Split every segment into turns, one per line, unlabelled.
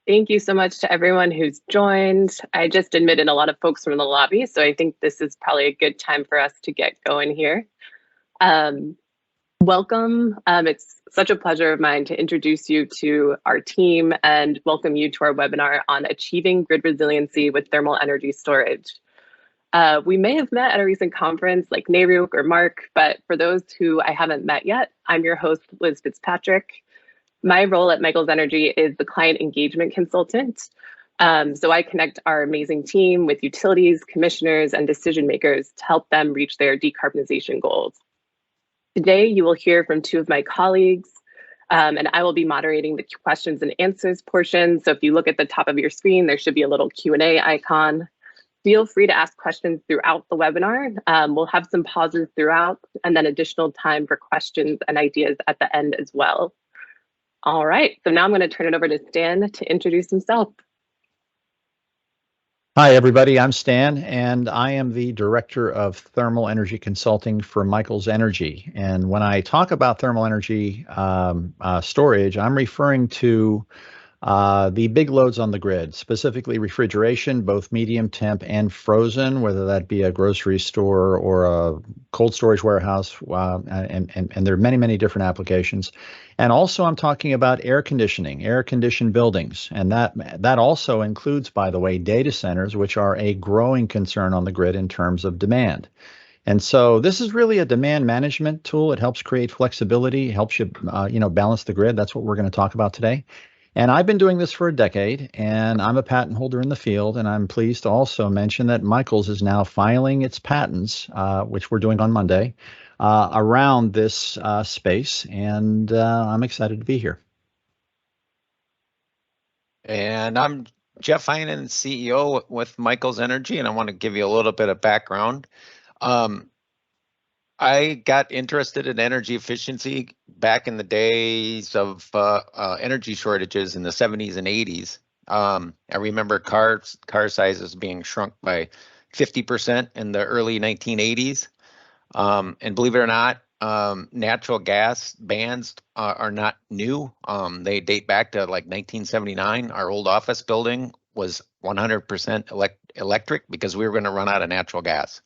Thank you so much to everyone who's joined. I just admitted a lot of folks from the lobby, so I think this is probably a good time for us to get going here. Um, Welcome. It's such a pleasure of mine to introduce you to our team and welcome you to our webinar on achieving grid resiliency with thermal energy storage. We may have met at a recent conference like Naryuk or Mark, but for those who I haven't met yet, I'm your host, Liz Fitzpatrick. My role at Michaels Energy is the client engagement consultant. So I connect our amazing team with utilities, commissioners, and decision makers to help them reach their decarbonization goals. Today, you will hear from two of my colleagues, and I will be moderating the questions and answers portion. So if you look at the top of your screen, there should be a little Q&A icon. Feel free to ask questions throughout the webinar. We'll have some pauses throughout and then additional time for questions and ideas at the end as well. All right, so now I'm going to turn it over to Stan to introduce himself.
Hi, everybody. I'm Stan, and I am the Director of Thermal Energy Consulting for Michaels Energy. And when I talk about thermal energy storage, I'm referring to the big loads on the grid, specifically refrigeration, both medium temp and frozen, whether that be a grocery store or a cold storage warehouse, and there are many, many different applications. And also I'm talking about air conditioning, air-conditioned buildings, and that also includes, by the way, data centers, which are a growing concern on the grid in terms of demand. And so this is really a demand management tool. It helps create flexibility, helps you, balance the grid. That's what we're going to talk about today. And I've been doing this for a decade, and I'm a patent holder in the field, and I'm pleased to also mention that Michaels is now filing its patents, which we're doing on Monday, around this space, and I'm excited to be here.
And I'm Jeff Ihnen, CEO with Michaels Energy, and I want to give you a little bit of background. I got interested in energy efficiency back in the days of energy shortages in the 70s and 80s. I remember car sizes being shrunk by 50% in the early 1980s. And believe it or not, natural gas bans are not new. They date back to like 1979. Our old office building was 100% electric because we were going to run out of natural gas.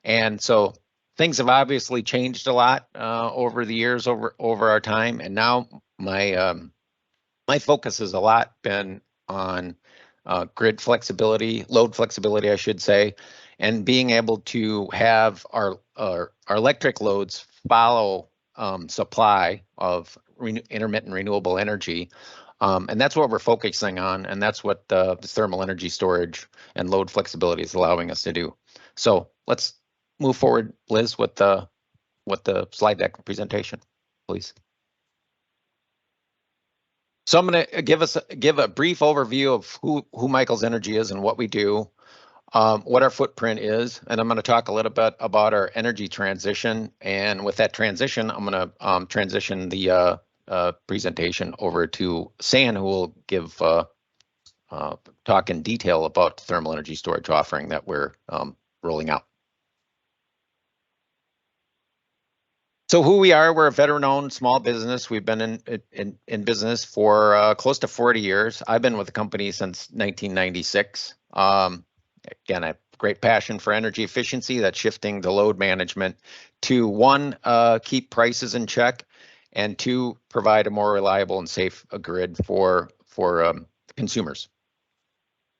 And so things have obviously changed a lot over the years, over our time, and now my focus has a lot been on grid flexibility, load flexibility, I should say, and being able to have our electric loads follow supply of intermittent renewable energy, and that's what we're focusing on, and that's what the thermal energy storage and load flexibility is allowing us to do. So let's move forward, Liz, with the slide deck presentation, please. So I'm going to give a brief overview of who Michaels Energy is and what we do, what our footprint is, and I'm going to talk a little bit about our energy transition. And with that transition, I'm going to transition the presentation over to San, who will give talk in detail about the thermal energy storage offering that we're rolling out. So who we are, we're a veteran-owned small business. We've been in business for close to 40 years. I've been with the company since 1996. Again, I have great passion for energy efficiency. That's shifting the load management to one, keep prices in check, and two, provide a more reliable and safe grid for consumers.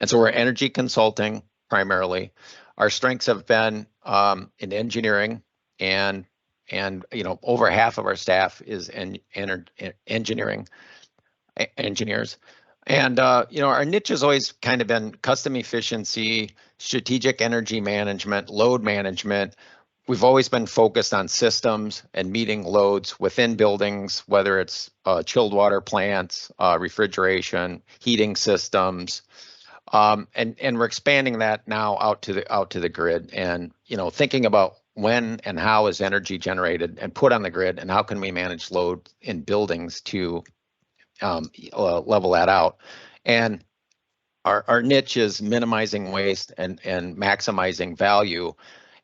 And so we're energy consulting primarily. Our strengths have been in engineering, and over half of our staff is engineers. And our niche has always kind of been custom efficiency, strategic energy management, load management. We've always been focused on systems and meeting loads within buildings, whether it's chilled water plants, refrigeration, heating systems, and we're expanding that now out to the grid, and thinking about when and how is energy generated and put on the grid, and how can we manage load in buildings to level that out. And our niche is minimizing waste and maximizing value.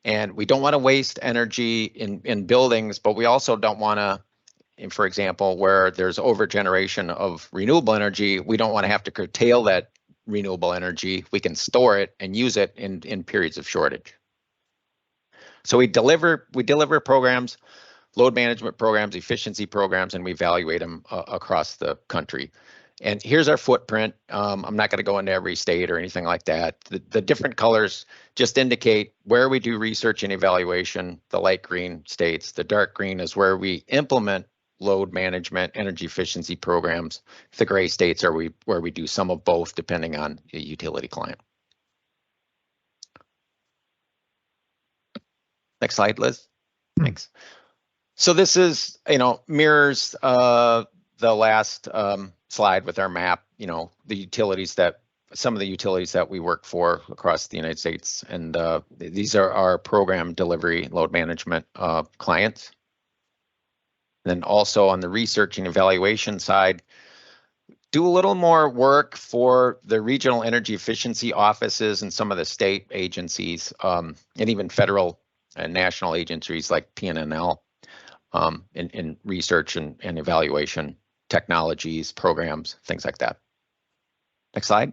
And we don't want to waste energy in buildings, but we also don't want to for example, where there's overgeneration of renewable energy, we don't want to have to curtail that renewable energy. We can store it and use it in periods of shortage. So we deliver programs, load management programs, efficiency programs, and we evaluate them across the country. And here's our footprint. I'm not going to go into every state or anything like that. The different colors just indicate where we do research and evaluation. The light green states. The dark green is where we implement load management, energy efficiency programs. The gray states are where we do some of both, depending on the utility client. Next slide, Liz. Thanks. So this is, mirrors the last slide with our map, some of the utilities that we work for across the United States. And these are our program delivery load management clients. Then also on the research and evaluation side, do a little more work for the regional energy efficiency offices and some of the state agencies, and even federal and national agencies like PNNL in research and evaluation technologies, programs, things like that. Next slide.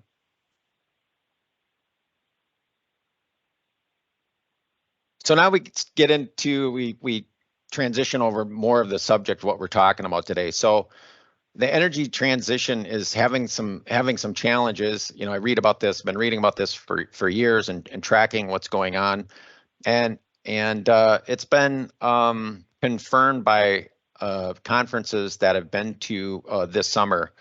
So now we get into, we transition over more of the subject, what we're talking about today. So the energy transition is having some challenges. I read about this, been reading about this for years and tracking what's going on. And it's been confirmed by conferences that have been to this summer.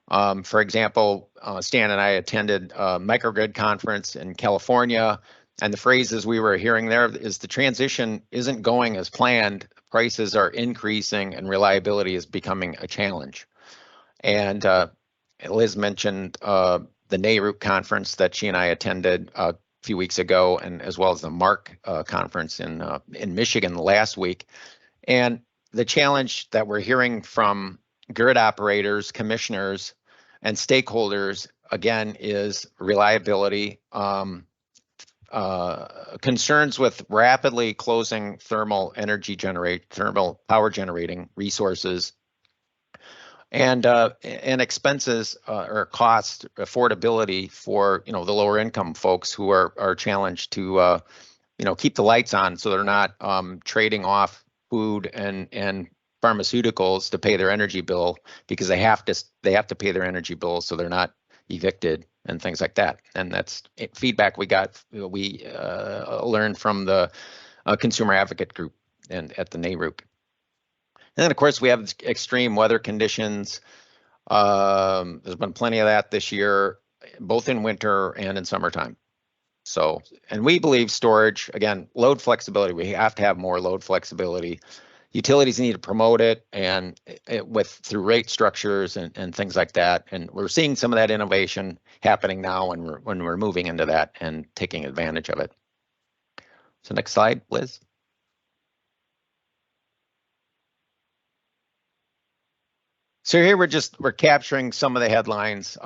For example, Stan and I attended a microgrid conference in California, and the phrases we were hearing there is the transition isn't going as planned, prices are increasing, and reliability is becoming a challenge. And Liz mentioned the NARUC conference that she and I attended a few weeks ago, and as well as the MARC conference in Michigan last week. And the challenge that we're hearing from grid operators, commissioners, and stakeholders, again, is reliability, concerns with rapidly closing thermal power generating resources, and expenses or cost affordability for the lower income folks who are challenged to keep the lights on, so they're not trading off food and pharmaceuticals to pay their energy bill, because they have to pay their energy bill so they're not evicted and things like that. And that's feedback we learned from the consumer advocate group and at the NARUC. And then of course we have extreme weather conditions. There's been plenty of that this year, both in winter and in summertime. So, and we believe storage, again, load flexibility, we have to have more load flexibility. Utilities need to promote it, and through rate structures and things like that. And we're seeing some of that innovation happening now when we're moving into that and taking advantage of it. So next slide, Liz. So here we're capturing some of the headlines.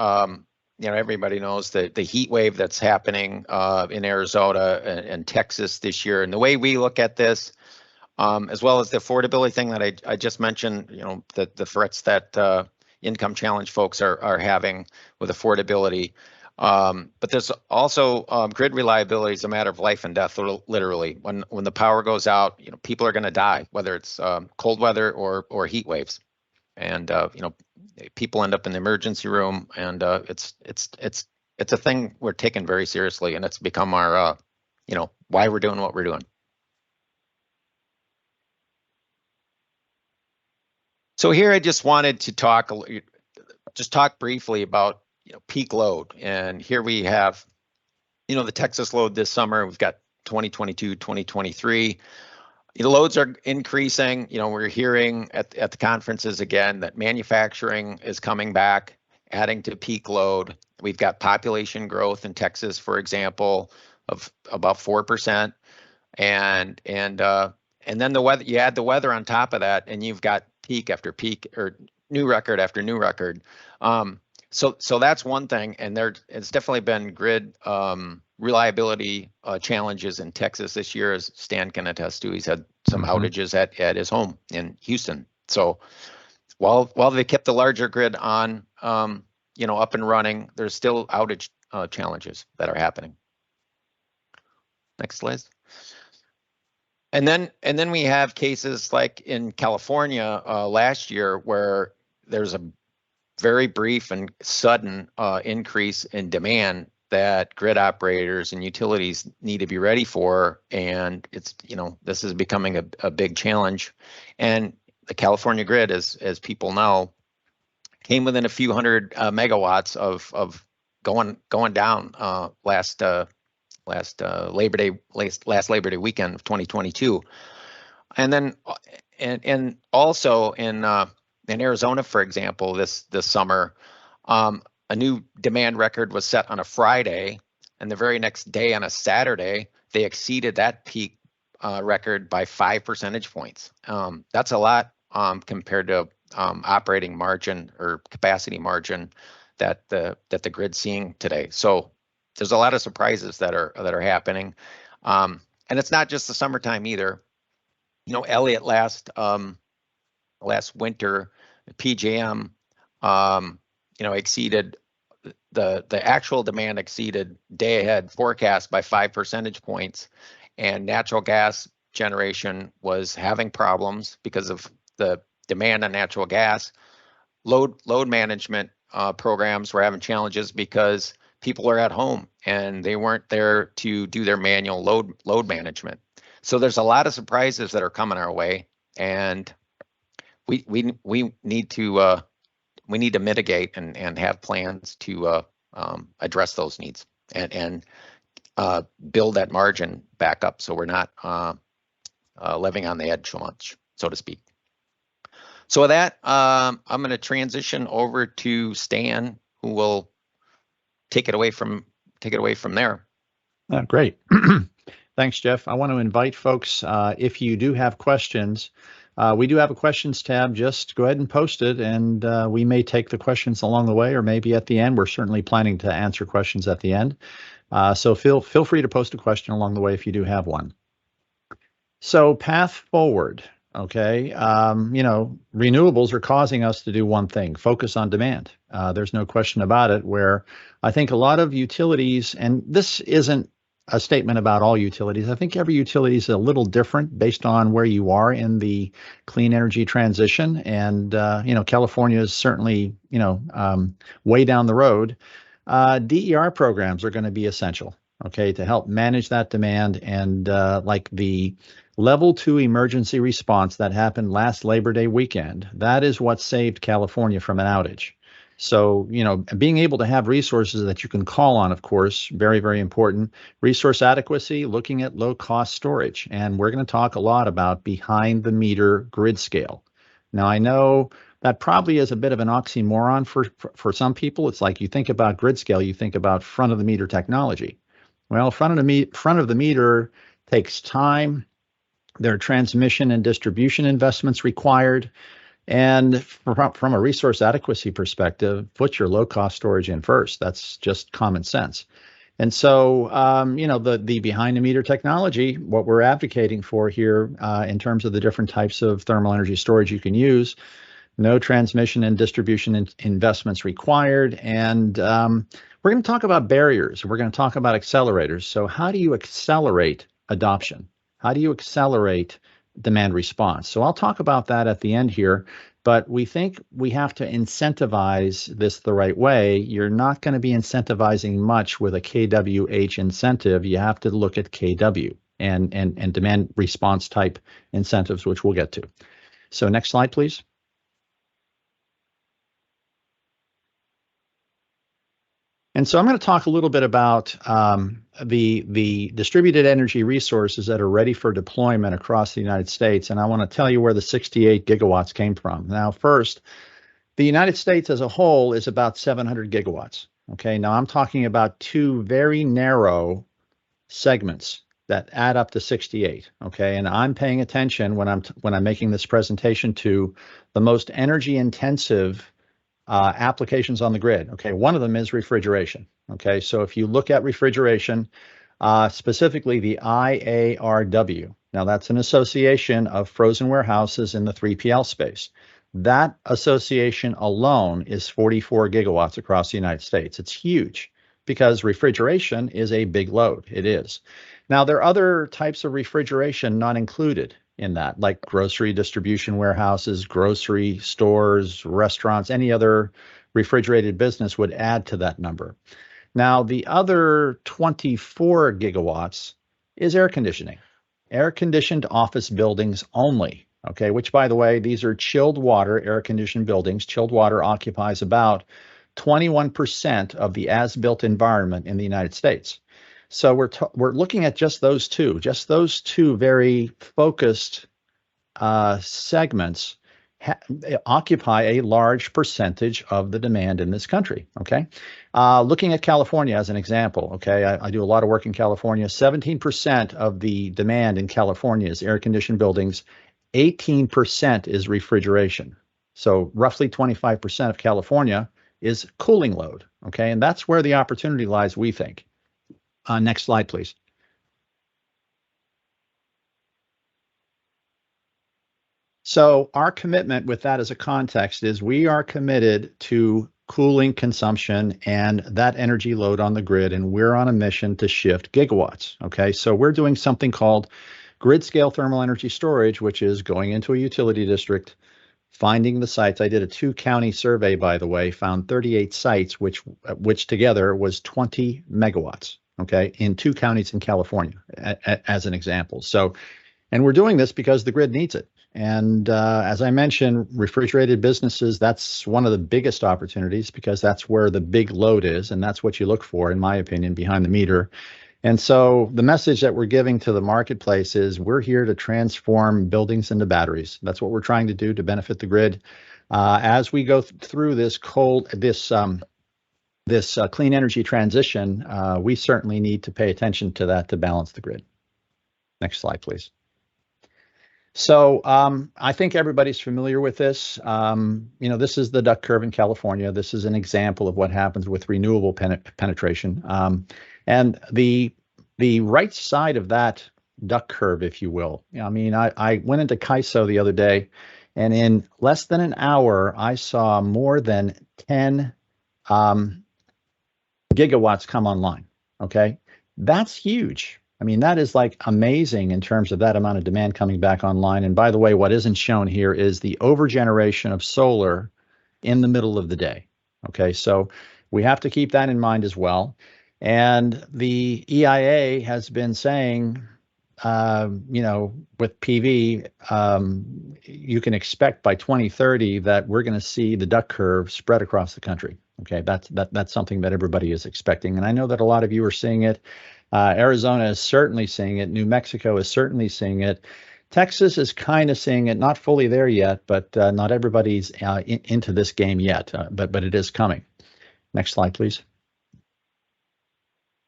Everybody knows the heat wave that's happening in Arizona and Texas this year. And the way we look at this, as well as the affordability thing that I just mentioned, the threats that income challenge folks are having with affordability. But there's also grid reliability is a matter of life and death, literally. When the power goes out, people are going to die, whether it's cold weather or heat waves. And people end up in the emergency room, and it's a thing we're taking very seriously, and it's become our why we're doing what we're doing. So here I just wanted to talk briefly about peak load, and here we have the Texas load this summer. We've got 2022, 2023. The loads are increasing. We're hearing at the conferences again that manufacturing is coming back, adding to peak load. We've got population growth in Texas, for example, of about 4%, and then the weather. You add the weather on top of that, and you've got peak after peak, or new record after new record. So that's one thing, and it's definitely been grid reliability challenges in Texas this year, as Stan can attest to. He's had some outages at his home in Houston So while they kept the larger grid on, up and running, there's still outage challenges that are happening. Next slide. And then we have cases like in California last year where there's a very brief and sudden increase in demand that grid operators and utilities need to be ready for, and it's this is becoming a big challenge. And the California grid, as people know, came within a few hundred megawatts of going down last Labor Day weekend of 2022, and then and also in Arizona, for example, this summer, a new demand record was set on a Friday, and the very next day on a Saturday, they exceeded that peak record by 5 percentage points. That's a lot compared to operating margin or capacity margin that the grid's seeing today. So there's a lot of surprises that are happening, and it's not just the summertime either. Elliott last winter, PCM, exceeded the actual demand exceeded day ahead forecast by 5 percentage points, and natural gas generation was having problems because of the demand on natural gas. Load management programs were having challenges because people are at home and they weren't there to do their manual load management. So there's a lot of surprises that are coming our way, and we need to mitigate and have plans to address those needs and build that margin back up so we're not living on the edge so much, so to speak. So with that, I'm going to transition over to Stan, who will take it away from there.
Great. Thanks, Jeff. I want to invite folks, if you do have questions, we do have a questions tab. Just go ahead and post it, and we may take the questions along the way, or maybe at the end. We're certainly planning to answer questions at the end. So feel free to post a question along the way if you do have one. So path forward. Okay, renewables are causing us to do one thing: focus on demand. There's no question about it. Where I think a lot of utilities, and this isn't a statement about all utilities. I think every utility is a little different based on where you are in the clean energy transition. And, California is certainly, way down the road. DER programs are going to be essential, okay, to help manage that demand. And like the Level 2 emergency response that happened last Labor Day weekend, that is what saved California from an outage. So, being able to have resources that you can call on, of course, very, very important. Resource adequacy, looking at low-cost storage. And we're going to talk a lot about behind-the-meter grid scale. Now, I know that probably is a bit of an oxymoron for some people. It's like you think about grid scale, you think about front-of-the-meter technology. Well, front of the meter takes time. There are transmission and distribution investments required. And from a resource adequacy perspective, put your low-cost storage in first. That's just common sense. And so, the behind-the-meter technology, what we're advocating for here in terms of the different types of thermal energy storage you can use, no transmission and distribution investments required. And we're going to talk about barriers. We're going to talk about accelerators. So how do you accelerate adoption? How do you accelerate demand response? So I'll talk about that at the end here, but we think we have to incentivize this the right way. You're not going to be incentivizing much with a KWH incentive. You have to look at KW and demand response type incentives, which we'll get to. So next slide, please. And so I'm going to talk a little bit about the distributed energy resources that are ready for deployment across the United States. And I want to tell you where the 68 gigawatts came from. Now, first, the United States as a whole is about 700 gigawatts. Okay, now I'm talking about two very narrow segments that add up to 68. Okay, and I'm paying attention when I'm making this presentation to the most energy intensive applications on the grid. Okay, one of them is refrigeration. Okay, so if you look at refrigeration, specifically the IARW. Now, that's an association of frozen warehouses in the 3PL space. That association alone is 44 gigawatts across the United States. It's huge because refrigeration is a big load. It is. Now, there are other types of refrigeration not included in that, like grocery distribution warehouses, grocery stores, restaurants, any other refrigerated business would add to that number. Now, the other 24 gigawatts is air conditioning, air-conditioned office buildings only, okay, which, by the way, these are chilled water air-conditioned buildings. Chilled water occupies about 21% of the as-built environment in the United States. So we're looking at just those two very focused segments occupy a large percentage of the demand in this country, okay? Looking at California as an example, okay, I do a lot of work in California. 17% of the demand in California is air-conditioned buildings. 18% is refrigeration. So roughly 25% of California is cooling load, okay? And that's where the opportunity lies, we think. Next slide, please. So our commitment with that as a context is we are committed to cooling consumption and that energy load on the grid, and we're on a mission to shift gigawatts, okay? So we're doing something called grid scale thermal energy storage, which is going into a utility district, finding the sites. I did a 2-county survey, by the way, found 38 sites, which together was 20 megawatts, okay, in 2 counties in California, as an example. So, and we're doing this because the grid needs it. And as I mentioned, refrigerated businesses, that's one of the biggest opportunities because that's where the big load is. And that's what you look for, in my opinion, behind the meter. And so the message that we're giving to the marketplace is we're here to transform buildings into batteries. That's what we're trying to do to benefit the grid. As we go through this clean energy transition, we certainly need to pay attention to that to balance the grid. Next slide, please. So I think everybody's familiar with this. This is the duck curve in California. This is an example of what happens with renewable penetration. And the right side of that duck curve, if you will. I mean, I went into CAISO the other day, and in less than an hour, I saw more than 10 gigawatts come online. Okay, that's huge. I mean, that is like amazing in terms of that amount of demand coming back online. And by the way, what isn't shown here is the overgeneration of solar in the middle of the day. Okay, so we have to keep that in mind as well. And the EIA has been saying, with PV, you can expect by 2030 that we're going to see the duck curve spread across the country. Okay, that's something that everybody is expecting. And I know that a lot of you are seeing it. Arizona is certainly seeing it. New Mexico is certainly seeing it. Texas is kind of seeing it, not fully there yet, but not everybody's into this game yet, but it is coming. Next slide, please.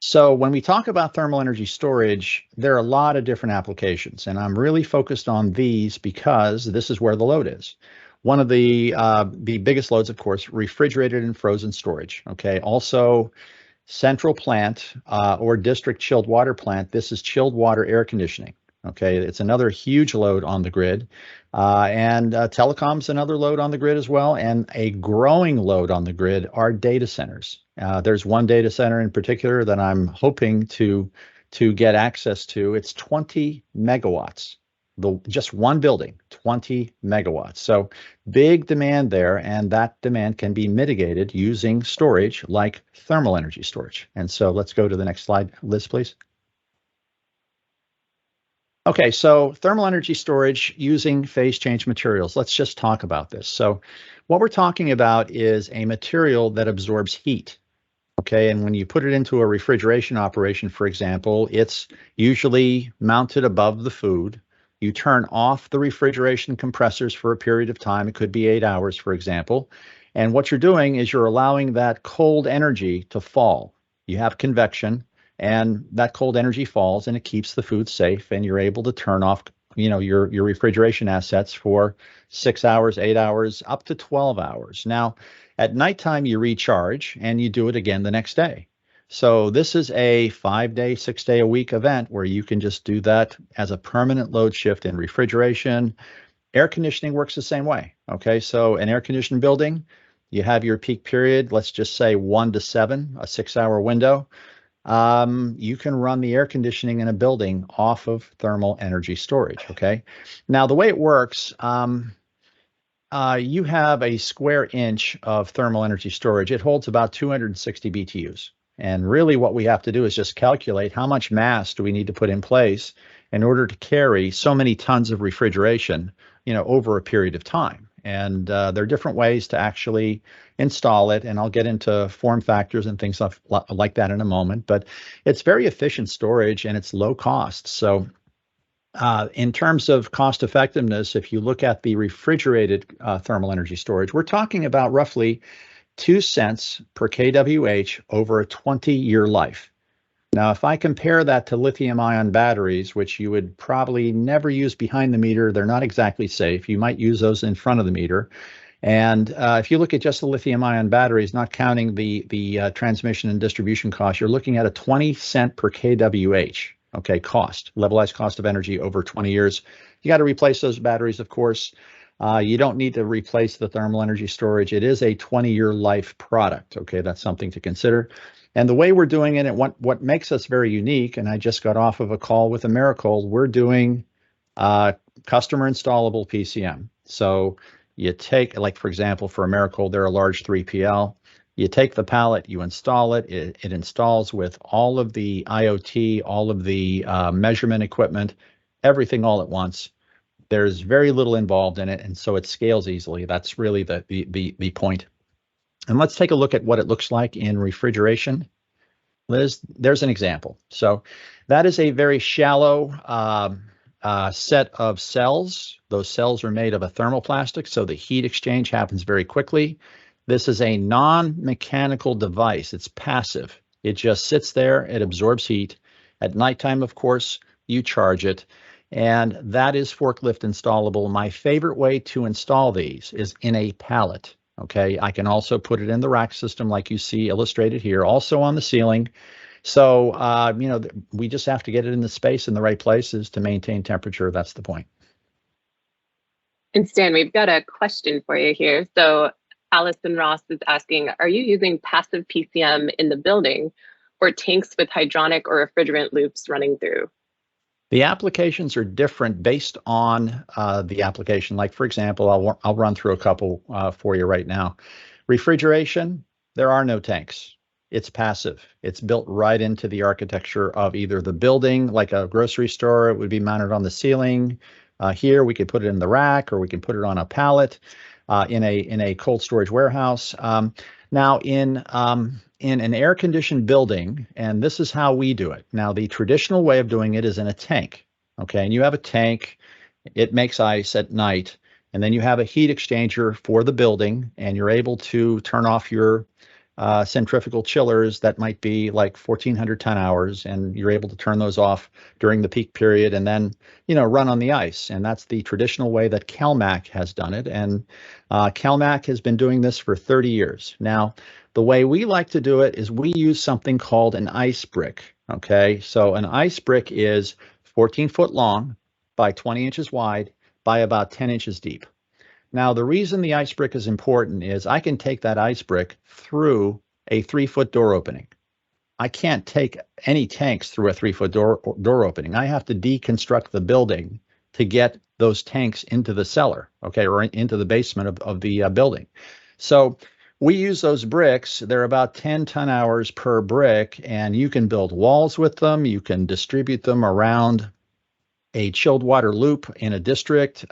So when we talk about thermal energy storage, there are a lot of different applications, and I'm really focused on these because this is where the load is. One of the biggest loads, of course, refrigerated and frozen storage. Okay, also central plant or district chilled water plant. This is chilled water air conditioning. Okay, it's another huge load on the grid, and telecom's another load on the grid as well, and a growing load on the grid are data centers. There's one data center in particular that I'm hoping to get access to. It's 20 megawatts. Just one building, 20 megawatts. So big demand there, and that demand can be mitigated using storage like thermal energy storage. And so let's go to the next slide, Liz, please. Okay, so thermal energy storage using phase change materials. Let's just talk about this. So what we're talking about is a material that absorbs heat. Okay, and when you put it into a refrigeration operation, for example, it's usually mounted above the food. You turn off the refrigeration compressors for a period of time. It could be 8 hours, for example. And what you're doing is you're allowing that cold energy to fall. You have convection, and that cold energy falls, and it keeps the food safe, and you're able to turn off, your refrigeration assets for 6 hours, 8 hours, up to 12 hours. Now, at nighttime, you recharge, and you do it again the next day. So this is a 5-day, 6-day-a-week event where you can just do that as a permanent load shift in refrigeration. Air conditioning works the same way. Okay, so an air conditioned building, you have your peak period, let's just say 1 to 7, a 6-hour window. You can run the air conditioning in a building off of thermal energy storage. Okay, now the way it works, you have a square inch of thermal energy storage. It holds about 260 BTUs. And really what we have to do is just calculate how much mass do we need to put in place in order to carry so many tons of refrigeration, over a period of time. And there are different ways to actually install it, and I'll get into form factors and things like that in a moment. But it's very efficient storage and it's low cost. So in terms of cost effectiveness, if you look at the refrigerated thermal energy storage, we're talking about roughly 2 cents per kWh over a 20-year life. Now, if I compare that to lithium-ion batteries, which you would probably never use behind the meter, they're not exactly safe. You might use those in front of the meter. And if you look at just the lithium-ion batteries, not counting the transmission and distribution costs, you're looking at a 20 cent per kWh. Okay, cost, levelized cost of energy over 20 years. You got to replace those batteries, of course. You don't need to replace the thermal energy storage. It is a 20-year life product. Okay, that's something to consider. And the way we're doing it, and what makes us very unique, and I just got off of a call with Americold, we're doing customer installable PCM. So you take, like for example, for Americold, they're a large 3PL. You take the pallet, you install it, it installs with all of the IoT, all of the measurement equipment, everything all at once. There's very little involved in it, and so it scales easily. That's really the point. And let's take a look at what it looks like in refrigeration. Liz, there's an example. So that is a very shallow set of cells. Those cells are made of a thermoplastic, so the heat exchange happens very quickly. This is a non-mechanical device. It's passive. It just sits there. It absorbs heat. At nighttime, of course, you charge it. And that is forklift installable. My favorite way to install these is in a pallet. Okay, I can also put it in the rack system like you see illustrated here, also on the ceiling. So, we just have to get it in the space in the right places to maintain temperature. That's the point.
And Stan, we've got a question for you here. So Allison Ross is asking, are you using passive PCM in the building or tanks with hydronic or refrigerant loops running through?
The applications are different based on the application. Like, for example, I'll run through a couple for you right now. Refrigeration, there are no tanks. It's passive. It's built right into the architecture of either the building, like a grocery store. It would be mounted on the ceiling. Here, we could put it in the rack, or we can put it on a pallet in a cold storage warehouse. Now, in an air-conditioned building, and this is how we do it. Now, the traditional way of doing it is in a tank, okay? And you have a tank, it makes ice at night, and then you have a heat exchanger for the building, and you're able to turn off your centrifugal chillers that might be like 1,400 ton hours, and you're able to turn those off during the peak period and then, run on the ice. And that's the traditional way that CalMac has done it. And CalMac has been doing this for 30 years. Now, the way we like to do it is we use something called an ice brick. Okay, so an ice brick is 14 foot long by 20 inches wide by about 10 inches deep. Now, the reason the ice brick is important is I can take that ice brick through a 3-foot door opening. I can't take any tanks through a 3-foot door opening. I have to deconstruct the building to get those tanks into the cellar, okay, or into the basement of the building. So we use those bricks. They're about 10 ton hours per brick, and you can build walls with them. You can distribute them around a chilled water loop in a district.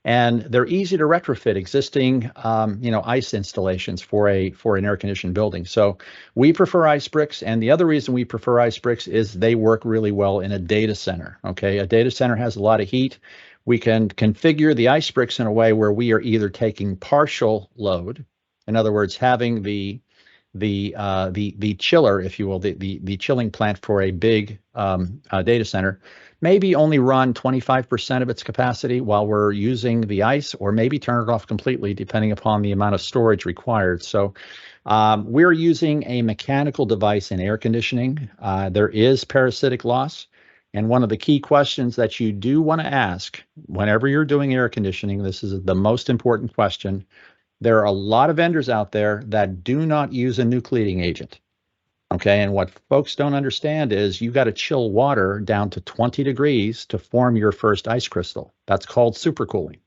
And they're easy to retrofit existing, ice installations for an air-conditioned building. So we prefer ice bricks, and the other reason we prefer ice bricks is they work really well in a data center. Okay, a data center has a lot of heat. We can configure the ice bricks in a way where we are either taking partial load, in other words, having the the chiller, if you will, the chilling plant for a big data center, maybe only run 25% of its capacity while we're using the ice, or maybe turn it off completely, depending upon the amount of storage required. So we're using a mechanical device in air conditioning. There is parasitic loss. And one of the key questions that you do want to ask whenever you're doing air conditioning, this is the most important question. There are a lot of vendors out there that do not use a nucleating agent. Okay, and what folks don't understand is you got to chill water down to 20 degrees to form your first ice crystal. That's called supercooling.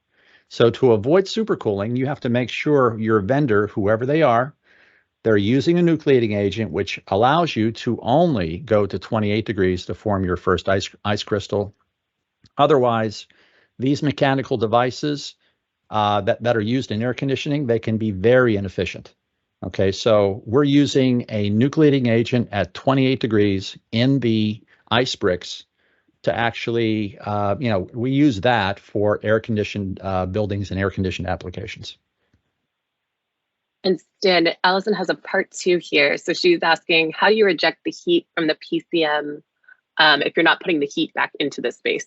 So to avoid supercooling, you have to make sure your vendor, whoever they are, they're using a nucleating agent, which allows you to only go to 28 degrees to form your first ice crystal. Otherwise, these mechanical devices that are used in air conditioning, they can be very inefficient. Okay, so we're using a nucleating agent at 28 degrees in the ice bricks to actually, we use that for air-conditioned buildings and air-conditioned applications.
And Stan, Allison has a part 2 here. So she's asking, how do you reject the heat from the PCM if you're not putting the heat back into the space?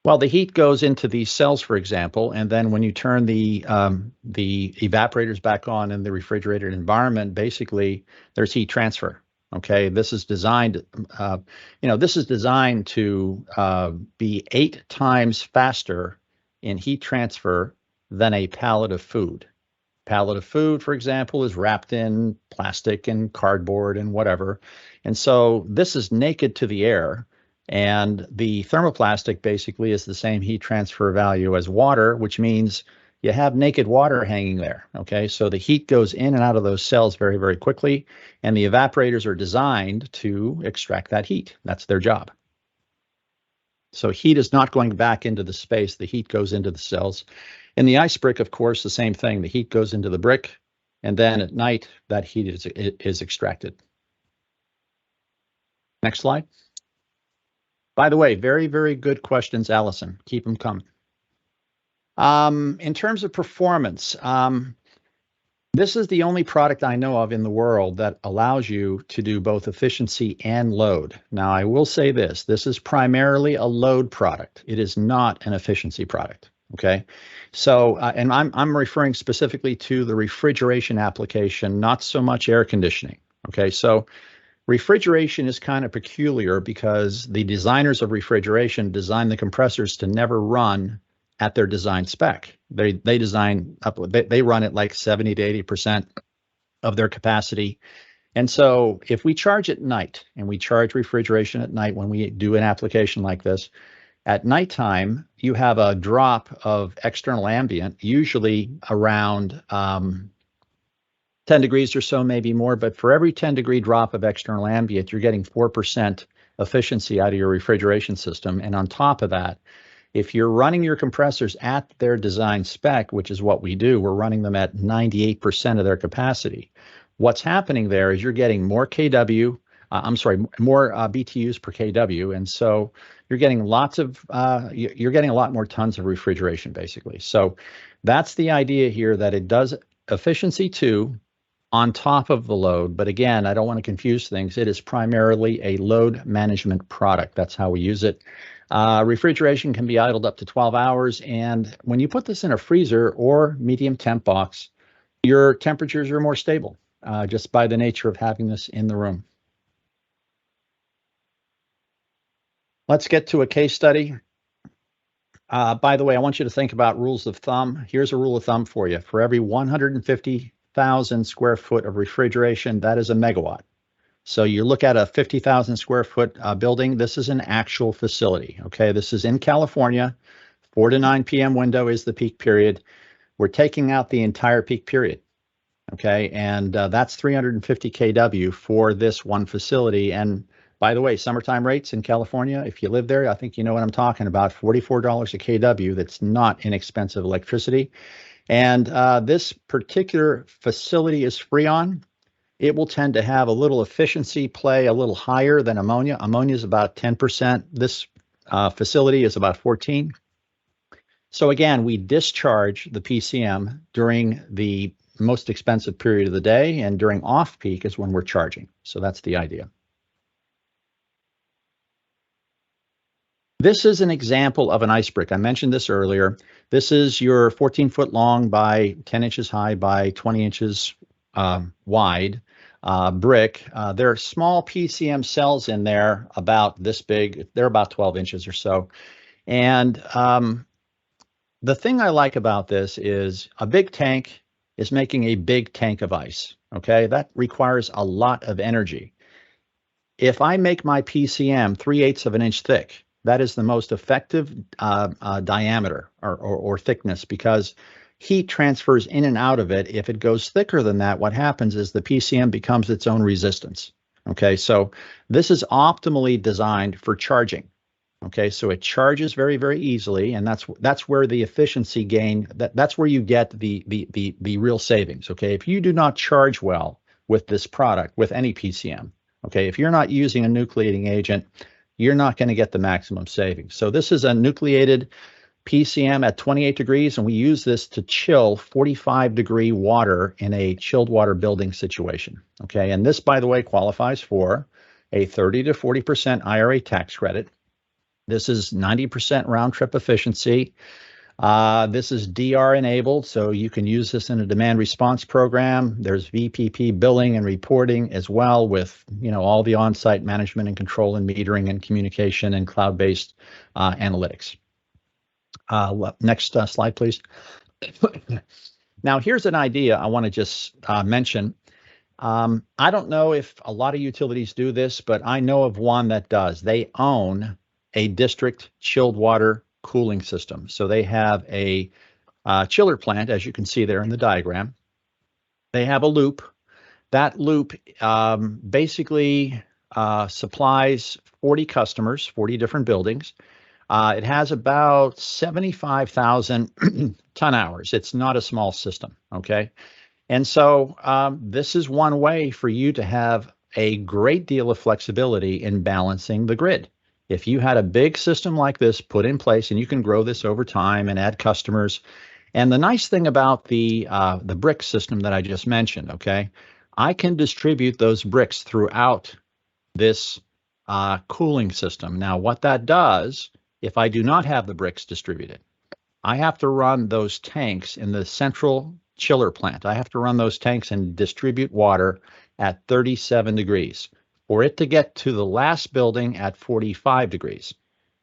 Well, the heat goes into these cells, for example, and then when you turn the evaporators back on in the refrigerated environment, basically there's heat transfer. Okay, this is designed, this is designed to be 8 times faster in heat transfer than a pallet of food. Pallet of food, for example, is wrapped in plastic and cardboard and whatever. And so this is naked to the air. And the thermoplastic basically is the same heat transfer value as water, which means you have naked water hanging there. Okay, so the heat goes in and out of those cells very, very quickly. And the evaporators are designed to extract that heat. That's their job. So heat is not going back into the space. The heat goes into the cells. In the ice brick, of course, the same thing. The heat goes into the brick, and then at night, that heat is extracted. Next slide. By the way, very, very good questions, Allison. Keep them coming. In terms of performance, this is the only product I know of in the world that allows you to do both efficiency and load. Now, I will say this is primarily a load product. It is not an efficiency product. Okay, so and I'm referring specifically to the refrigeration application, not so much air conditioning. Okay, so refrigeration is kind of peculiar because the designers of refrigeration design the compressors to never run at their design spec. They run at like 70 to 80% of their capacity. And so if we charge at night, and we charge refrigeration at night when we do an application like this, at nighttime, you have a drop of external ambient, usually around 10 degrees or so, maybe more. But for every 10-degree drop of external ambient, you're getting 4% efficiency out of your refrigeration system. And on top of that, if you're running your compressors at their design spec, which is what we do, we're running them at 98% of their capacity. What's happening there is you're getting more KW, more BTUs per KW, and so you're getting you're getting a lot more tons of refrigeration, basically. So that's the idea here, that it does efficiency too, on top of the load. But again, I don't want to confuse things. It is primarily a load management product. That's how we use it. Refrigeration can be idled up to 12 hours. And when you put this in a freezer or medium temp box, your temperatures are more stable just by the nature of having this in the room. Let's get to a case study. By the way, I want you to think about rules of thumb. Here's a rule of thumb for you. For every 150,000 square foot of refrigeration, that is a megawatt. So you look at a 50,000 square foot building. This is an actual facility. Okay, this is in California. 4 to 9 p.m. window is the peak period. We're taking out the entire peak period. Okay, and that's 350 kW for this one facility. And by the way, summertime rates in California, if you live there, I think you know what I'm talking about, $44 a kW. That's not inexpensive electricity. And this particular facility is Freon. It will tend to have a little efficiency play a little higher than ammonia. Ammonia is about 10%. This facility is about 14%. So again, we discharge the PCM during the most expensive period of the day, and during off-peak is when we're charging. So that's the idea. This is an example of an ice brick. I mentioned this earlier. This is your 14-foot long by 10 inches high by 20 inches wide brick. There are small PCM cells in there about this big. They're about 12 inches or so. And the thing I like about this is a big tank is making a big tank of ice. Okay, that requires a lot of energy. If I make my PCM 3/8 of an inch thick, that is the most effective diameter or thickness, because heat transfers in and out of it. If it goes thicker than that, what happens is the PCM becomes its own resistance. Okay, so this is optimally designed for charging. Okay, so it charges very, very easily, and that's where the efficiency gain, that's where you get the real savings. Okay, if you do not charge well with this product, with any PCM, okay, if you're not using a nucleating agent, you're not going to get the maximum savings. So this is a nucleated PCM at 28 degrees, and we use this to chill 45-degree water in a chilled water building situation. Okay, and this, by the way, qualifies for a 30 to 40% IRA tax credit. This is 90% round trip efficiency. This is DR enabled, so you can use this in a demand response program. There's VPP billing and reporting as well, with all the on-site management and control and metering and communication and cloud-based analytics. Next slide, please. Now, here's an idea I want to just mention. I don't know if a lot of utilities do this, but I know of one that does. They own a district chilled water cooling system. So they have a chiller plant, as you can see there in the diagram. They have a loop. That loop basically supplies 40 customers, 40 different buildings. It has about 75,000 ton hours. It's not a small system, okay? And so this is one way for you to have a great deal of flexibility in balancing the grid. If you had a big system like this put in place, and you can grow this over time and add customers. And the nice thing about the brick system that I just mentioned, okay, I can distribute those bricks throughout this cooling system. Now, what that does, if I do not have the bricks distributed, I have to run those tanks in the central chiller plant. I have to run those tanks and distribute water at 37 degrees. For it to get to the last building at 45 degrees.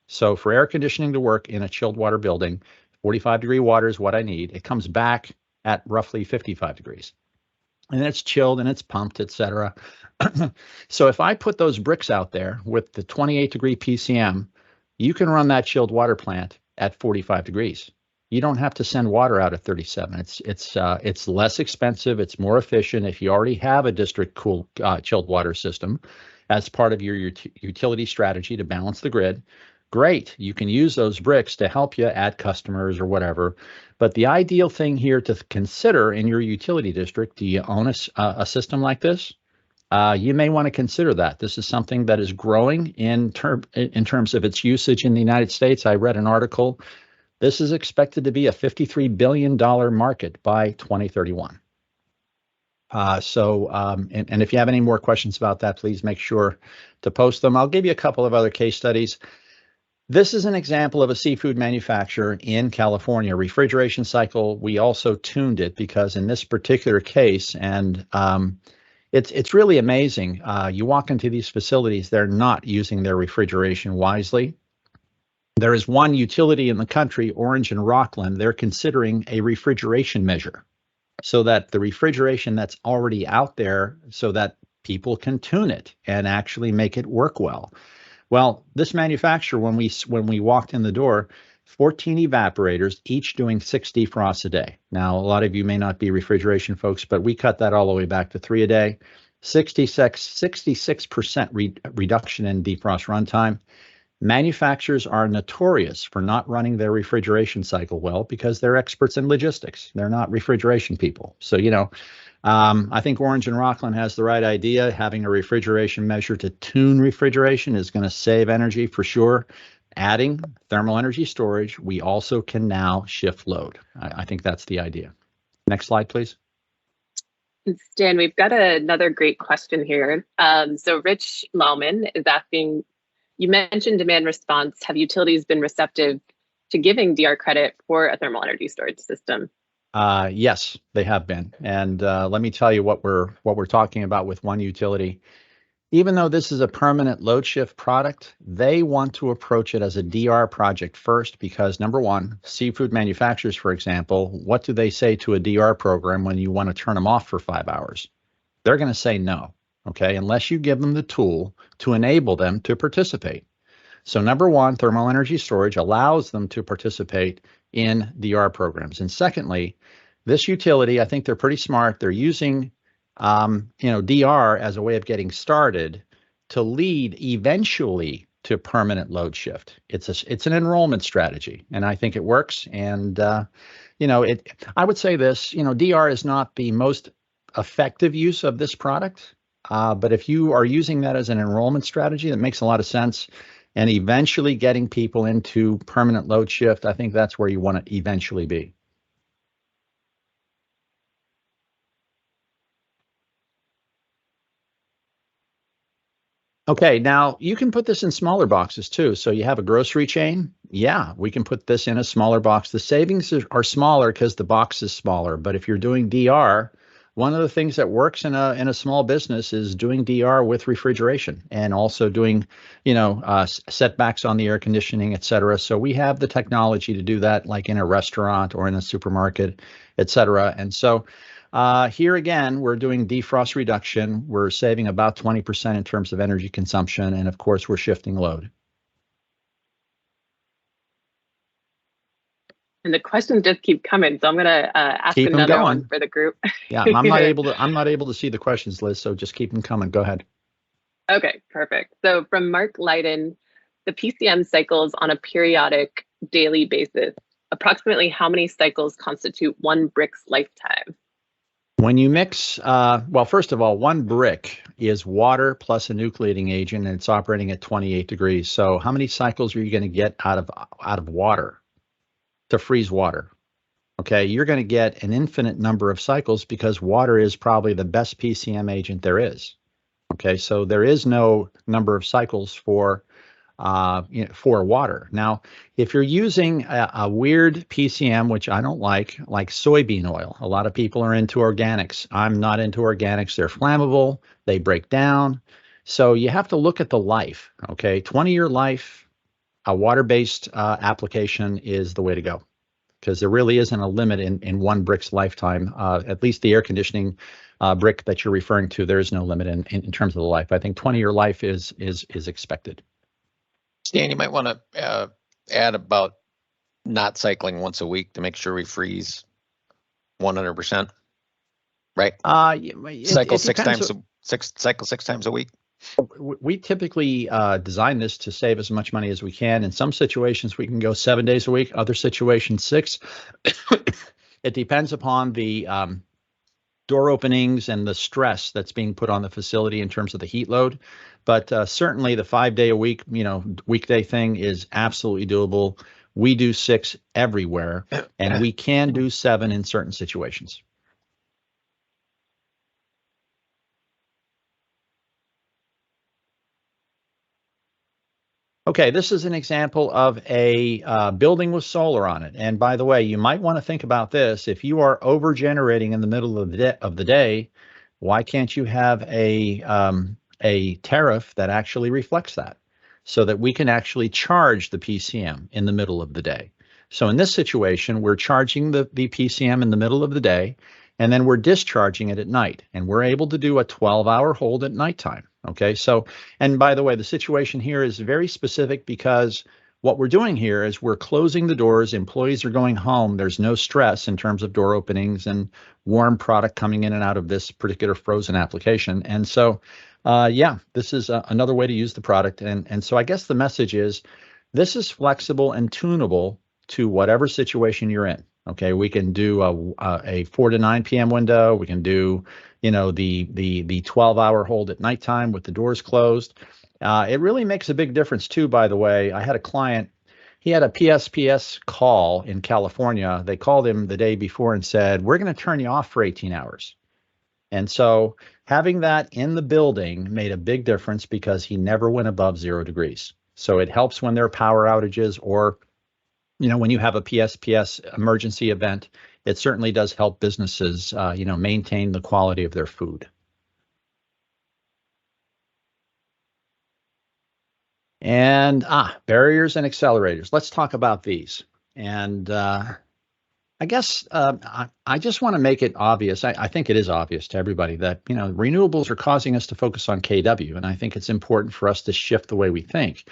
So for air conditioning to work in a chilled water building, 45-degree water is what I need. It comes back at roughly 55 degrees. And it's chilled and it's pumped, etc. So if I put those bricks out there with the 28-degree PCM, you can run that chilled water plant at 45 degrees. You don't have to send water out at 37. It's less expensive. It's more efficient. If you already have a district cool chilled water system as part of your utility strategy to balance the grid, great. You can use those bricks to help you add customers or whatever. But the ideal thing here to consider in your utility district, do you own a system like this? You may want to consider that. This is something that is growing in terms of its usage in the United States. I read an article. This is expected to be a $53 billion market by 2031. And if you have any more questions about that, please make sure to post them. I'll give you a couple of other case studies. This is an example of a seafood manufacturer in California. Refrigeration cycle, we also tuned it because in this particular case, and it's really amazing. You walk into these facilities, they're not using their refrigeration wisely. There is one utility in the country, Orange and Rockland, they're considering a refrigeration measure so that the refrigeration that's already out there so that people can tune it and actually make it work well. Well, this manufacturer, when we walked in the door, 14 evaporators, each doing 6 defrosts a day. Now, a lot of you may not be refrigeration folks, but we cut that all the way back to 3 a day. 66% reduction in defrost runtime. Manufacturers are notorious for not running their refrigeration cycle well because they're experts in logistics. They're not refrigeration people. So, I think Orange and Rockland has the right idea. Having a refrigeration measure to tune refrigeration is going to save energy for sure. Adding thermal energy storage, we also can now shift load. I think that's the idea. Next slide, please.
Stan, we've got another great question here. So Rich Lauman is asking, you mentioned demand response. Have utilities been receptive to giving DR credit for a thermal energy storage system?
Yes, they have been. And let me tell you what we're talking about with one utility. Even though this is a permanent load shift product, they want to approach it as a DR project first because, number one, seafood manufacturers, for example, what do they say to a DR program when you want to turn them off for 5 hours? They're going to say no, okay, unless you give them the tool to enable them to participate. So number one, thermal energy storage allows them to participate in DR programs. And secondly, this utility, I think they're pretty smart. They're using DR as a way of getting started to lead eventually to permanent load shift. It's an enrollment strategy, and I think it works. And I would say this, DR is not the most effective use of this product, but if you are using that as an enrollment strategy, that makes a lot of sense. And eventually getting people into permanent load shift, I think that's where you want to eventually be. Okay, now you can put this in smaller boxes too. So you have a grocery chain. Yeah, we can put this in a smaller box. The savings are smaller because the box is smaller. But if you're doing DR, one of the things that works in a small business is doing DR with refrigeration and also doing, setbacks on the air conditioning, et cetera. So we have the technology to do that, like in a restaurant or in a supermarket, et cetera. And so here again, we're doing defrost reduction. We're saving about 20% in terms of energy consumption. And of course, we're shifting load.
And the questions just keep coming. So I'm going to ask
Keep them
another
going.
one for the group.
Yeah, I'm not able to see the questions, Liz. So just keep them coming. Go ahead.
Okay, perfect. So from Mark Leiden, the PCM cycles on a periodic daily basis, approximately how many cycles constitute one brick's lifetime?
When you mix, well, first of all, one brick is water plus a nucleating agent, and it's operating at 28 degrees. So how many cycles are you going to get out of water to freeze water? Okay, you're going to get an infinite number of cycles because water is probably the best PCM agent there is. Okay, so there is no number of cycles for water. Now, if you're using a weird PCM, which I don't like soybean oil, a lot of people are into organics. I'm not into organics. They're flammable. They break down. So you have to look at the life. Okay, 20-year life, a water-based application is the way to go because there really isn't a limit in one brick's lifetime. At least the air conditioning brick that you're referring to, there is no limit in terms of the life. I think 20-year life is expected.
Stan, you might want to add about not cycling once a week to make sure we freeze 100%. Right? Cycle six times a week.
We typically design this to save as much money as we can. In some situations, we can go 7 days a week. Other situations, 6. It depends upon the door openings and the stress that's being put on the facility in terms of the heat load. But certainly the 5 day a week, weekday thing is absolutely doable. We do 6 everywhere, and we can do 7 in certain situations. Okay, this is an example of a building with solar on it. And by the way, you might want to think about this. If you are over generating in the middle of the day, why can't you have a tariff that actually reflects that so that we can actually charge the PCM in the middle of the day? So in this situation, we're charging the PCM in the middle of the day, and then we're discharging it at night. And we're able to do a 12-hour hold at nighttime. Okay, so, and by the way, the situation here is very specific because what we're doing here is we're closing the doors. Employees are going home. There's no stress in terms of door openings and warm product coming in and out of this particular frozen application. And so, yeah, this is another way to use the product. And so I guess the message is this is flexible and tunable to whatever situation you're in. Okay, we can do a 4 to 9 p.m. window. We can do, the 12-hour hold at nighttime with the doors closed. It really makes a big difference too, by the way. I had a client, he had a PSPS call in California. They called him the day before and said, we're going to turn you off for 18 hours. And so having that in the building made a big difference because he never went above 0 degrees. So it helps when there are power outages or, when you have a PSPS emergency event. It certainly does help businesses, maintain the quality of their food. And barriers and accelerators. Let's talk about these. And I guess I just want to make it obvious. I think it is obvious to everybody that renewables are causing us to focus on kW, and I think it's important for us to shift the way we think.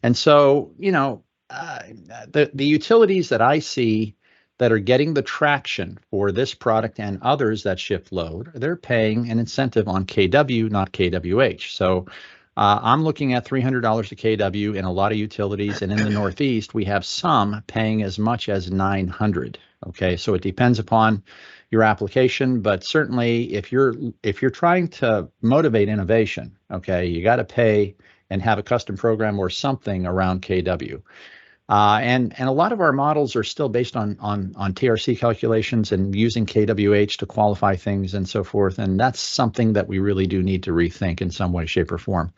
And so, the utilities that I see that are getting the traction for this product and others that shift load, they're paying an incentive on kW, not kWh. So I'm looking at $300 a kW in a lot of utilities, and in the Northeast, we have some paying as much as $900. Okay, so it depends upon your application, but certainly if you're trying to motivate innovation, okay, you got to pay and have a custom program or something around kW. And a lot of our models are still based on TRC calculations and using kWh to qualify things and so forth. And that's something that we really do need to rethink in some way, shape, or form.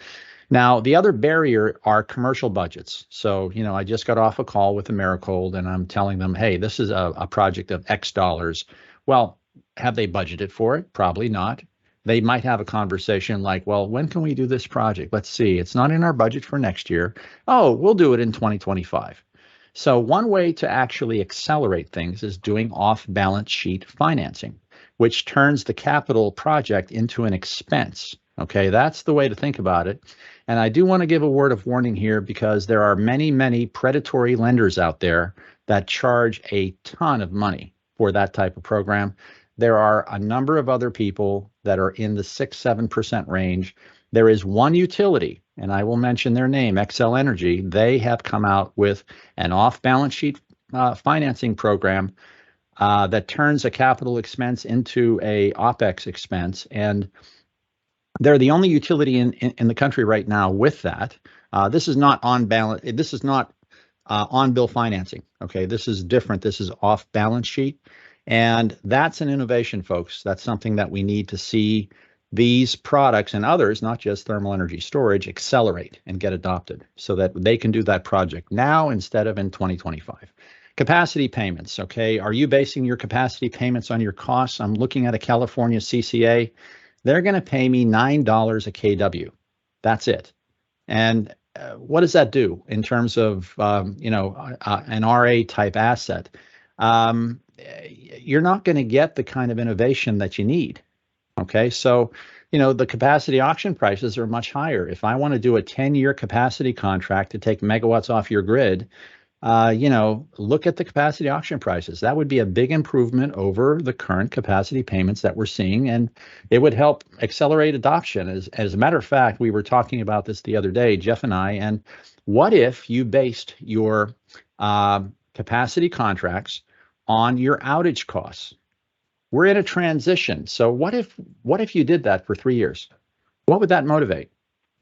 Now, the other barrier are commercial budgets. So, I just got off a call with Americold and I'm telling them, hey, this is a project of X dollars. Well, have they budgeted for it? Probably not. They might have a conversation like, well, when can we do this project? Let's see. It's not in our budget for next year. Oh, we'll do it in 2025. So one way to actually accelerate things is doing off-balance sheet financing, which turns the capital project into an expense. Okay, that's the way to think about it. And I do want to give a word of warning here because there are many, many predatory lenders out there that charge a ton of money for that type of program. There are a number of other people that are in the 6-7% range. There is one utility, and I will mention their name, Xcel Energy. They have come out with an off-balance sheet financing program that turns a capital expense into a OpEx expense. And they're the only utility in the country right now with that. This is not on balance. This is not on bill financing. Okay, this is different. This is off balance sheet. And that's an innovation, folks. That's something that we need to see these products and others, not just thermal energy storage, accelerate and get adopted so that they can do that project now instead of in 2025. Capacity payments, okay? Are you basing your capacity payments on your costs? I'm looking at a California CCA. They're going to pay me $9 a kW. That's it. And what does that do in terms of, an RA type asset? You're not going to get the kind of innovation that you need. Okay, so, the capacity auction prices are much higher. If I want to do a 10-year capacity contract to take megawatts off your grid, look at the capacity auction prices. That would be a big improvement over the current capacity payments that we're seeing, and it would help accelerate adoption. As a matter of fact, we were talking about this the other day, Jeff and I, and what if you based your capacity contracts on your outage costs? We're in a transition. So what if you did that for 3 years? What would that motivate?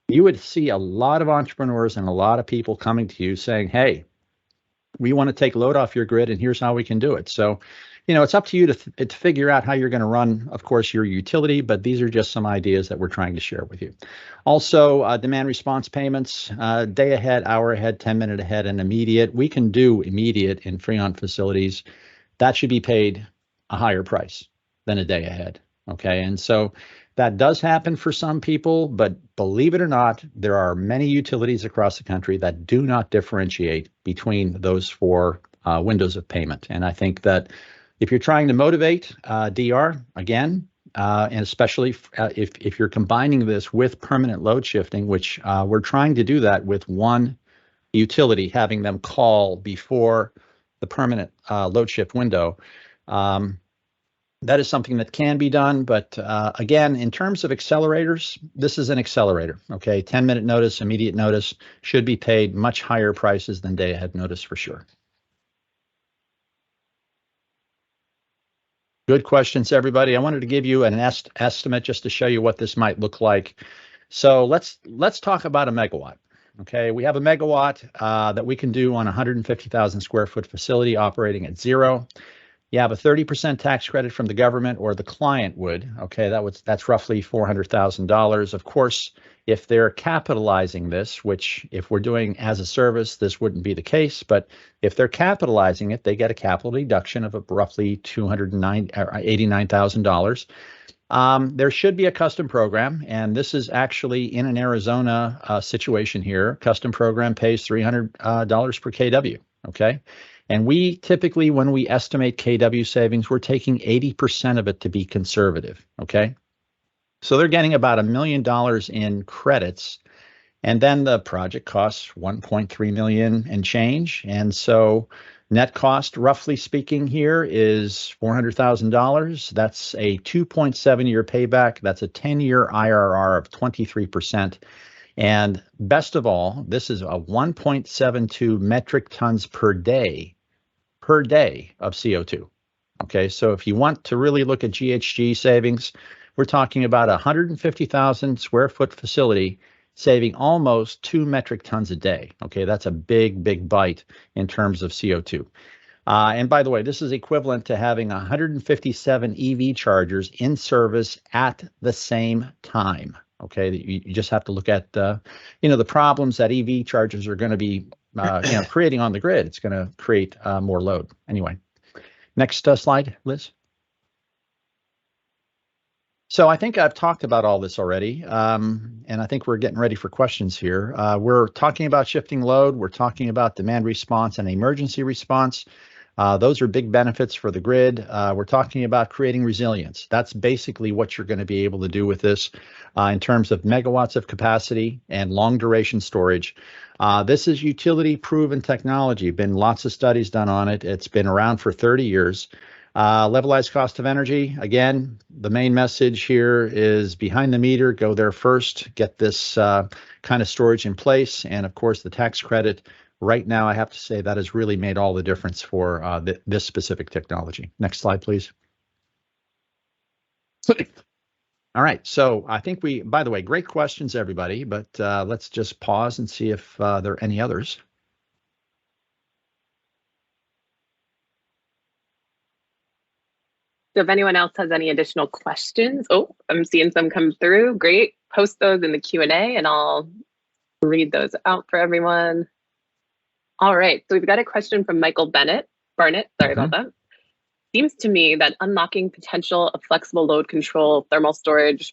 You would see a lot of entrepreneurs and a lot of people coming to you saying, hey, we want to take load off your grid and here's how we can do it. So, it's up to you to figure out how you're going to run, of course, your utility, but these are just some ideas that we're trying to share with you. Also, demand response payments, day ahead, hour ahead, 10-minute ahead, and immediate. We can do immediate in Freon facilities. That should be paid a higher price than a day ahead. Okay, and so that does happen for some people, but believe it or not, there are many utilities across the country that do not differentiate between those four windows of payment. And I think that if you're trying to motivate DR, again, and especially if you're combining this with permanent load shifting, which we're trying to do that with one utility, having them call before the permanent load shift window, that is something that can be done. But again, in terms of accelerators, this is an accelerator. Okay, 10-minute notice, immediate notice should be paid much higher prices than day ahead notice for sure. Good questions, everybody. I wanted to give you an estimate just to show you what this might look like. So let's talk about a megawatt. Okay, we have a megawatt that we can do on a 150,000 square foot facility operating at 0. you have a 30% tax credit from the government, or the client would. Okay, that's roughly $400,000. Of course, if they're capitalizing this, which if we're doing as a service, this wouldn't be the case, but if they're capitalizing it, they get a capital deduction of roughly $289,000. There should be a custom program, and this is actually in an Arizona situation here. Custom program pays $300 per kW. Okay. And we typically, when we estimate kW savings, we're taking 80% of it to be conservative. Okay. So they're getting about $1 million in credits. And then the project costs 1.3 million and change. And so net cost, roughly speaking, here is $400,000. That's a 2.7-year payback. That's a 10-year IRR of 23%. And best of all, this is a 1.72 metric tons per day of CO2. Okay, so if you want to really look at GHG savings, we're talking about a 150,000 square foot facility saving almost 2 metric tons a day. Okay, that's a big bite in terms of CO2. And by the way, this is equivalent to having 157 EV chargers in service at the same time. Okay, you just have to look at the problems that EV chargers are going to be creating on the grid. It's going to create more load. Anyway, next slide, Liz. So I think I've talked about all this already, and I think we're getting ready for questions here. We're talking about shifting load. We're talking about demand response and emergency response. Those are big benefits for the grid. We're talking about creating resilience. That's basically what you're going to be able to do with this in terms of megawatts of capacity and long duration storage. This is utility proven technology. Been lots of studies done on it. It's been around for 30 years. Levelized cost of energy. Again, the main message here is behind the meter, go there first, get this kind of storage in place. And of course, the tax credit. Right now, I have to say that has really made all the difference for this specific technology. Next slide, please. All right, so I think by the way, great questions, everybody, but let's just pause and see if there are any others.
So if anyone else has any additional questions, I'm seeing some come through. Great, post those in the Q&A and I'll read those out for everyone. All right, so we've got a question from Michael Barnett, sorry about that. Seems to me that unlocking potential of flexible load control thermal storage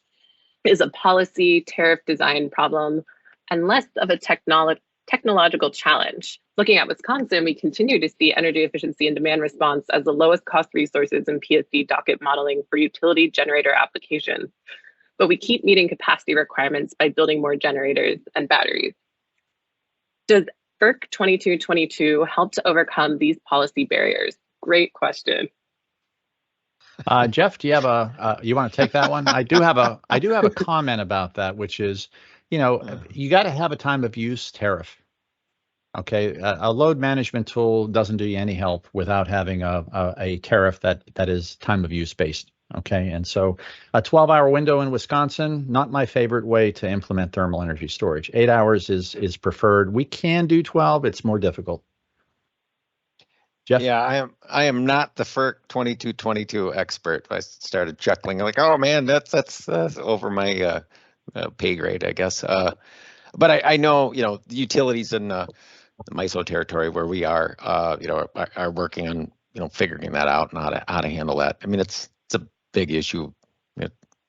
is a policy tariff design problem and less of a technological challenge. Looking at Wisconsin, we continue to see energy efficiency and demand response as the lowest cost resources in PSC docket modeling for utility generator applications. But we keep meeting capacity requirements by building more generators and batteries. Does FERC 2222 help to overcome these policy barriers? Great question.
Jeff, do you have you want to take that one? I do have a comment about that, which is, you got to have a time of use tariff. Okay, a load management tool doesn't do you any help without having a tariff that is time of use based. Okay, and so a 12-hour window in Wisconsin, not my favorite way to implement thermal energy storage. 8 hours is preferred. We can do 12. It's more difficult. Jeff?
Yeah, I am not the FERC 2222 expert. I started chuckling like, oh man, that's over my pay grade, I guess. But I know, the utilities in the MISO territory where we are, are working on, figuring that out and how to handle that. I mean, it's a big issue,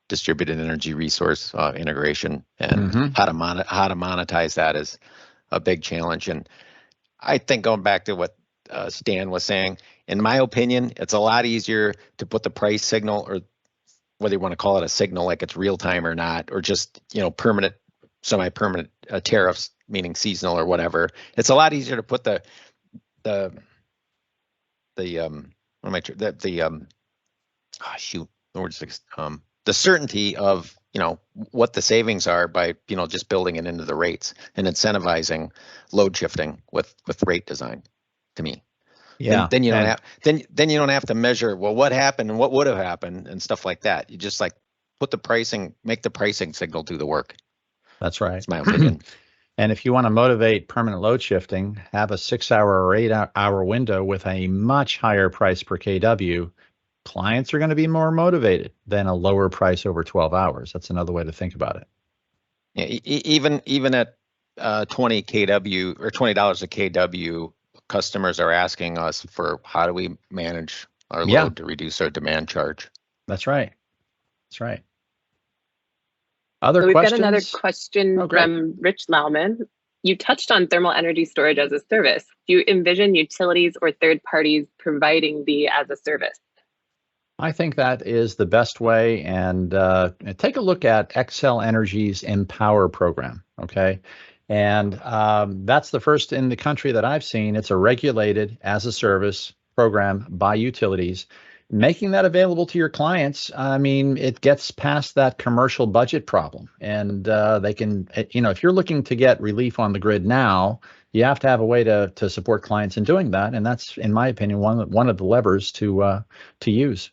distributed energy resource integration and how to monetize that is a big challenge. And I think going back to what Stan was saying, in my opinion, it's a lot easier to put the price signal, or whether you want to call it a signal like it's real time or not, or just permanent, semi-permanent tariffs, meaning seasonal or whatever. It's a lot easier to put the certainty of what the savings are by just building it into the rates and incentivizing load shifting with rate design. To me,
yeah.
Then you don't have then you don't have to measure what happened and what would have happened and stuff like that. You just put the pricing, make the pricing signal do the work.
That's right.
That's my opinion.
And if you want to motivate permanent load shifting, have a 6-hour or 8-hour window with a much higher price per kW. Clients are going to be more motivated than a lower price over 12 hours. That's another way to think about it.
Yeah, even at 20 kW or $20 a kW, customers are asking us for how do we manage our load to reduce our demand charge.
That's right. That's right. Other
so we've
questions?
got another question from Rich Lauman. You touched on thermal energy storage as a service. Do you envision utilities or third parties providing the as a service?
I think that is the best way. And take a look at Xcel Energy's Empower program. Okay. And that's the first in the country that I've seen. It's a regulated as a service program by utilities. Making that available to your clients, I mean, it gets past that commercial budget problem. And they can, if you're looking to get relief on the grid now, you have to have a way to support clients in doing that. And that's, in my opinion, one of the levers to use.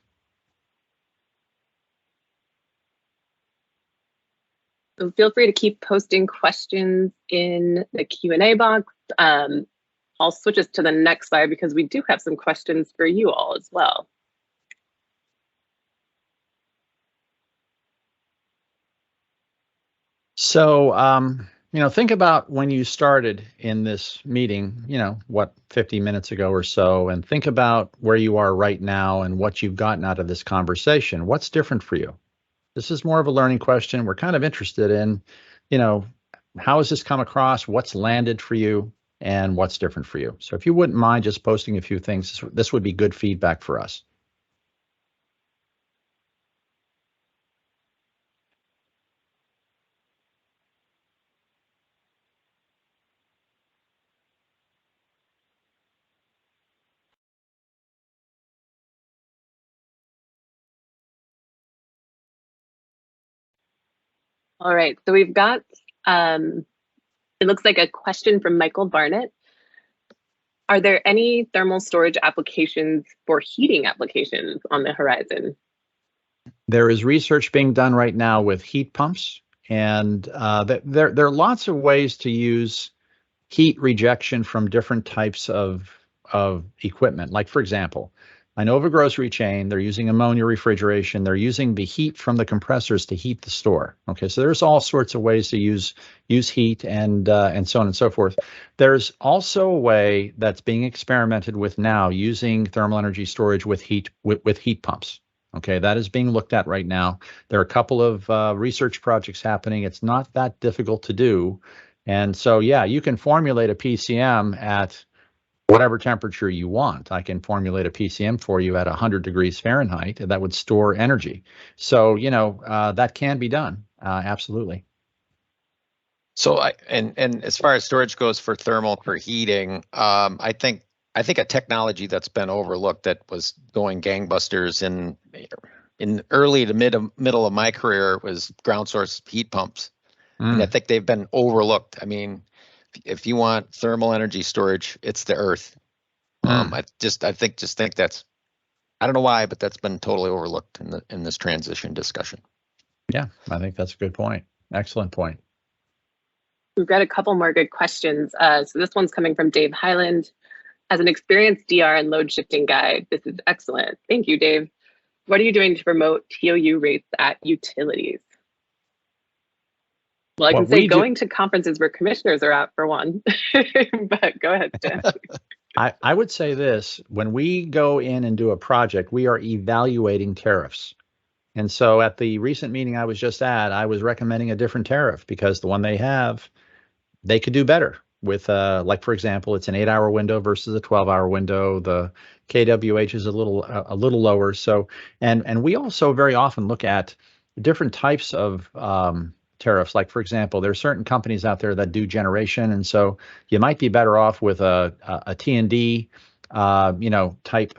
So feel free to keep posting questions in the Q&A box. I'll switch us to the next slide because we do have some questions for you all as well.
So, think about when you started in this meeting, 50 minutes ago or so, and think about where you are right now and what you've gotten out of this conversation. What's different for you? This is more of a learning question. We're kind of interested in, how has this come across? What's landed for you and what's different for you? So if you wouldn't mind just posting a few things, this would be good feedback for us.
All right, so we've got, it looks like a question from Michael Barnett. Are there any thermal storage applications for heating applications on the horizon?
There is research being done right now with heat pumps, and there are lots of ways to use heat rejection from different types of equipment. Like, for example, I know of a grocery chain, they're using ammonia refrigeration. They're using the heat from the compressors to heat the store. Okay, so there's all sorts of ways to use heat and so on and so forth. There's also a way that's being experimented with now using thermal energy storage with heat pumps. Okay, that is being looked at right now. There are a couple of research projects happening. It's not that difficult to do. And so, yeah, you can formulate a PCM at whatever temperature you want. I can formulate a PCM for you at 100 degrees Fahrenheit that would store energy. So, that can be done. Absolutely.
So and as far as storage goes for thermal for heating, I think a technology that's been overlooked that was going gangbusters in early to middle of my career was ground source heat pumps. And I think they've been overlooked. I mean, if you want thermal energy storage, it's the earth. I think that's, I don't know why, but that's been totally overlooked in this transition discussion.
Yeah, I think that's a good point. Excellent point.
We've got a couple more good questions. So this one's coming from Dave Highland. As an experienced DR and load shifting guy, this is excellent. Thank you, Dave. What are you doing to promote TOU rates at utilities? Well, I can say going to conferences where commissioners are at for one, but go ahead, Stan.
I would say this: when we go in and do a project, we are evaluating tariffs. And so at the recent meeting I was just at, I was recommending a different tariff because the one they have, they could do better with, like, for example, it's an 8-hour window versus a 12-hour window. The kWh is a little lower. So, and we also very often look at different types of tariffs. Like, for example, there are certain companies out there that do generation, and so you might be better off with a T&D type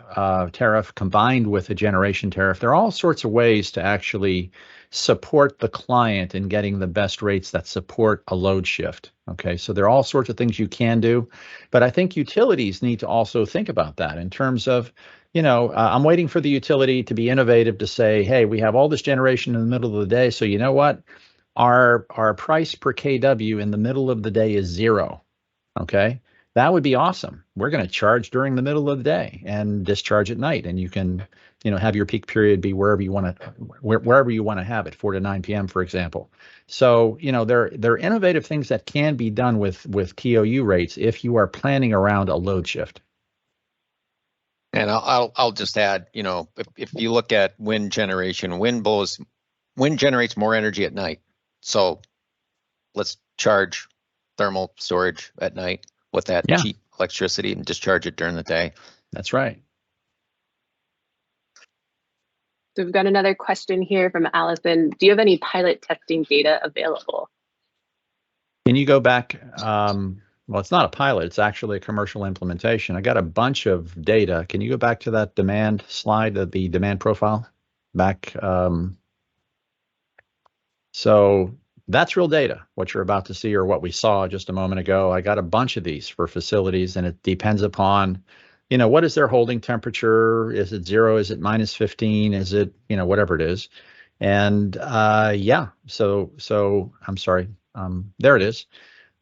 tariff combined with a generation tariff. There are all sorts of ways to actually support the client in getting the best rates that support a load shift. Okay, so there are all sorts of things you can do, but I think utilities need to also think about that in terms of, I'm waiting for the utility to be innovative to say, hey, we have all this generation in the middle of the day, so you know what? our price per kW in the middle of the day is 0. Okay, that would be awesome. We're going to charge during the middle of the day and discharge at night, and you can, have your peak period be wherever you want to have it, 4 to 9 p.m., for example. So, there are innovative things that can be done with KOU rates if you are planning around a load shift.
And I'll just add, if you look at wind generation, wind generates more energy at night. So let's charge thermal storage at night with that cheap electricity and discharge it during the day.
That's right.
So we've got another question here from Allison. Do you have any pilot testing data available?
Can you go back? Well, it's not a pilot. It's actually a commercial implementation. I got a bunch of data. Can you go back to that demand slide, the demand profile back? So that's real data, what you're about to see or what we saw just a moment ago. I got a bunch of these for facilities, and it depends upon, what is their holding temperature? Is it 0? Is it -15? Is it, whatever it is? And so I'm sorry. There it is.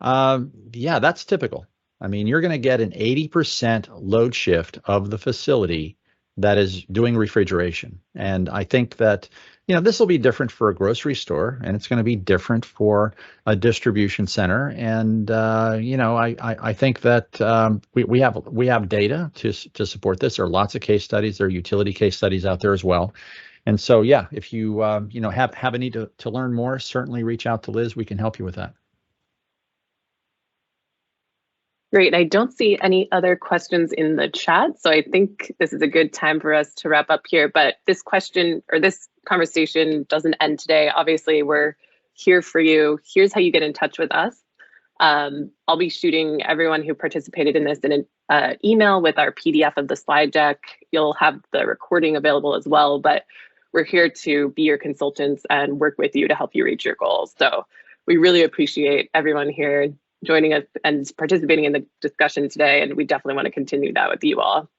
Yeah, that's typical. I mean, you're going to get an 80% load shift of the facility that is doing refrigeration. And I think that, this will be different for a grocery store, and it's going to be different for a distribution center. And, I think that we have data to support this. There are lots of case studies. There are utility case studies out there as well. And so, yeah, if you, have a need to learn more, certainly reach out to Liz. We can help you with that.
Great. I don't see any other questions in the chat, so I think this is a good time for us to wrap up here. But this question or this conversation doesn't end today. Obviously, we're here for you. Here's how you get in touch with us. I'll be shooting everyone who participated in this in an email with our PDF of the slide deck. You'll have the recording available as well, but we're here to be your consultants and work with you to help you reach your goals. So we really appreciate everyone here joining us and participating in the discussion today, and we definitely want to continue that with you all.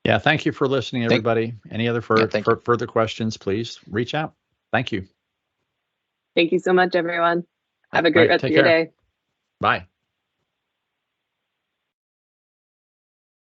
Yeah, thank you for listening, everybody. Any other further questions, please reach out. Thank you.
Thank you so much, everyone. Have a great rest of your day.
Bye.